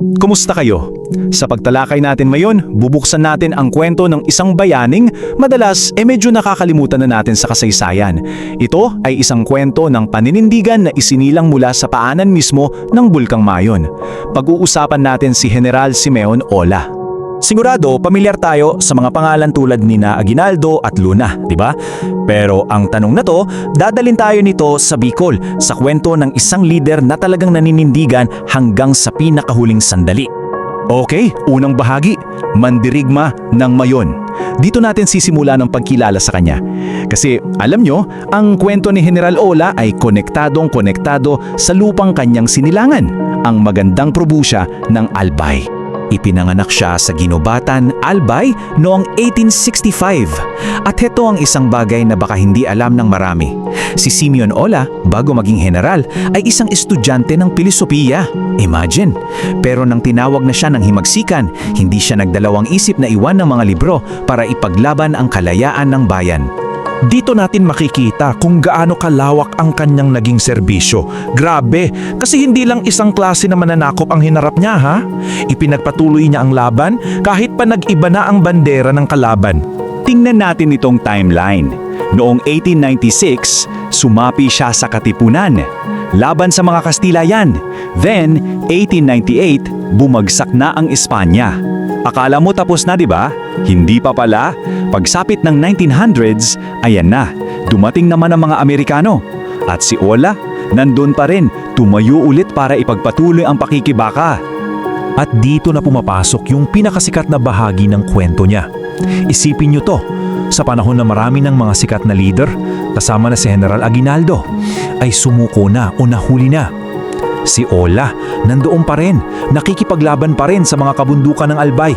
Kumusta kayo? Sa pagtalakay natin ngayon, bubuksan natin ang kwento ng isang bayaning madalas medyo nakakalimutan na natin sa kasaysayan. Ito ay isang kwento ng paninindigan na isinilang mula sa paanan mismo ng Bulkang Mayon. Pag-uusapan natin si General Simeon Ola. Sigurado, pamilyar tayo sa mga pangalan tulad ni na Aguinaldo at Luna, di ba? Pero ang tanong na to, dadalin tayo nito sa Bicol, sa kwento ng isang lider na talagang naninindigan hanggang sa pinakahuling sandali. Okay, unang bahagi, Mandirigma ng Mayon. Dito natin sisimula ng pagkilala sa kanya. Kasi alam nyo, ang kwento ni General Ola ay konektadong-konektado sa lupang kanyang sinilangan, ang magandang probusya ng Albay. Ipinanganak siya sa Ginobatan, Albay noong 1865. At heto ang isang bagay na baka hindi alam ng marami. Si Simeon Ola, bago maging general, ay isang estudyante ng pilosopiya. Imagine! Pero nang tinawag na siya ng himagsikan, hindi siya nagdalawang isip na iwan ng mga libro para ipaglaban ang kalayaan ng bayan. Dito natin makikita kung gaano kalawak ang kanyang naging serbisyo. Grabe, kasi hindi lang isang klase na mananakop ang hinarap niya, ha? Ipinagpatuloy niya ang laban kahit pa nag-iba na ang bandera ng kalaban. Tingnan natin itong timeline. Noong 1896, sumapi siya sa Katipunan. Laban sa mga Kastila yan. Then, 1898, bumagsak na ang Espanya. Akala mo tapos na, di ba? Hindi pa pala. Pagsapit ng 1900s, ayan na, dumating naman ang mga Amerikano. At si Ola, nandun pa rin, tumayo ulit para ipagpatuloy ang pakikibaka. At dito na pumapasok yung pinakasikat na bahagi ng kwento niya. Isipin niyo to, sa panahon na marami ng mga sikat na leader, kasama na si General Aguinaldo, ay sumuko na o nahuli na. Si Ola, nandoon pa rin, nakikipaglaban pa rin sa mga kabundukan ng Albay.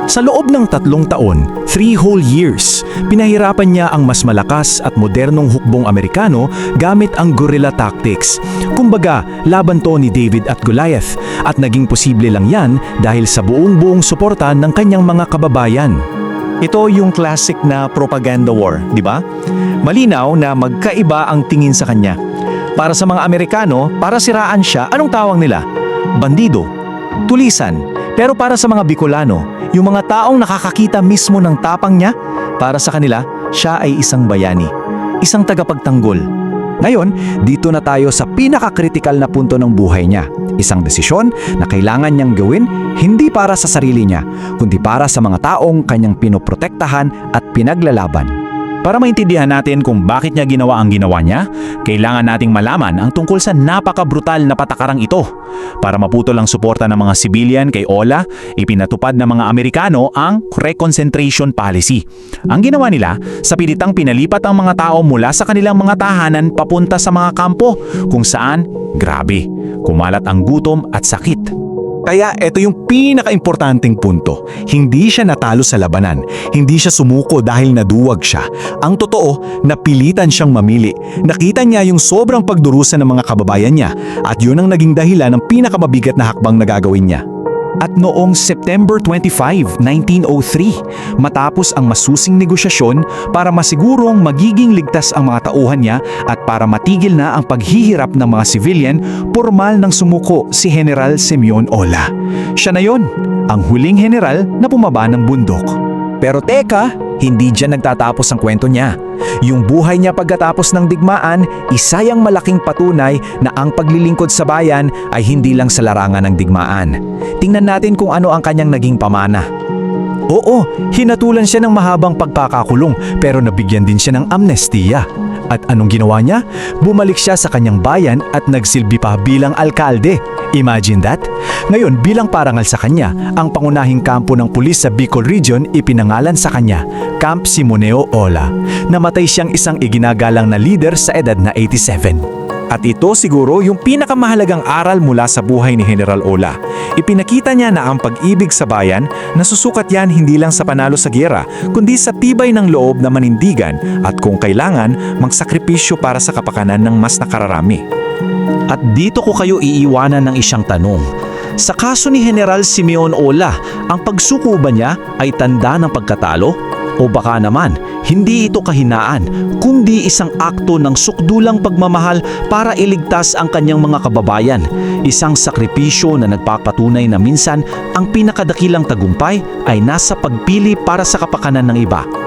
Sa loob ng 3 taon, 3 whole years, pinahirapan niya ang mas malakas at modernong hukbong Amerikano gamit ang guerrilla tactics. Kumbaga, laban to ni David at Goliath, at naging posible lang yan dahil sa buong suporta ng kanyang mga kababayan. Ito yung classic na propaganda war, di ba? Malinaw na magkaiba ang tingin sa kanya. Para sa mga Amerikano, para siraan siya, anong tawag nila? Bandido, tulisan. Pero para sa mga Bicolano, yung mga taong nakakakita mismo ng tapang niya, para sa kanila, siya ay isang bayani, isang tagapagtanggol. Ngayon, dito na tayo sa pinakakritikal na punto ng buhay niya. Isang desisyon na kailangan niyang gawin hindi para sa sarili niya, kundi para sa mga taong kanyang pinoprotektahan at pinaglalaban. Para maintindihan natin kung bakit niya ginawa ang ginawa niya, kailangan nating malaman ang tungkol sa napakabrutal na patakarang ito. Para maputol ang suporta ng mga civilian kay Ola, ipinatupad ng mga Amerikano ang reconcentration policy. Ang ginawa nila, sa pilitang pinalipat ang mga tao mula sa kanilang mga tahanan papunta sa mga kampo, kung saan, grabe, kumalat ang gutom at sakit. Kaya ito yung pinaka-importanting punto. Hindi siya natalo sa labanan. Hindi siya sumuko dahil naduwag siya. Ang totoo, napilitan siyang mamili. Nakita niya yung sobrang pagdurusa ng mga kababayan niya at yun ang naging dahilan ng pinakamabigat na hakbang na gagawin niya. At noong September 25, 1903, matapos ang masusing negosyasyon para masigurong magiging ligtas ang mga tauhan niya at para matigil na ang paghihirap ng mga civilian, pormal nang sumuko si General Simeon Ola. Siya na yon, ang huling general na bumaba ng bundok. Pero teka, hindi dyan nagtatapos ang kwento niya. Yung buhay niya pagkatapos ng digmaan, isa yang malaking patunay na ang paglilingkod sa bayan ay hindi lang sa larangan ng digmaan. Tingnan natin kung ano ang kanyang naging pamana. Oo, hinatulan siya ng mahabang pagkakakulong pero nabigyan din siya ng amnestiya. At anong ginawa niya? Bumalik siya sa kanyang bayan at nagsilbi pa bilang alkalde. Imagine that? Ngayon, bilang parangal sa kanya, ang pangunahing kampo ng pulis sa Bicol Region ipinangalan sa kanya, Camp Simoneo Ola. Namatay siyang isang iginagalang na leader sa edad na 87. At ito siguro yung pinakamahalagang aral mula sa buhay ni General Ola. Ipinakita niya na ang pag-ibig sa bayan, nasusukat yan hindi lang sa panalo sa giyera, kundi sa tibay ng loob na manindigan at kung kailangan, magsakripisyo para sa kapakanan ng mas nakararami. At dito ko kayo iiwanan ng isang tanong. Sa kaso ni General Simeon Ola, ang pagsuko ba niya ay tanda ng pagkatalo O baka naman, hindi ito kahinaan, kundi isang akto ng sukdulang pagmamahal para iligtas ang kanyang mga kababayan. Isang sakripisyo na nagpapatunay na minsan ang pinakadakilang tagumpay ay nasa pagpili para sa kapakanan ng iba.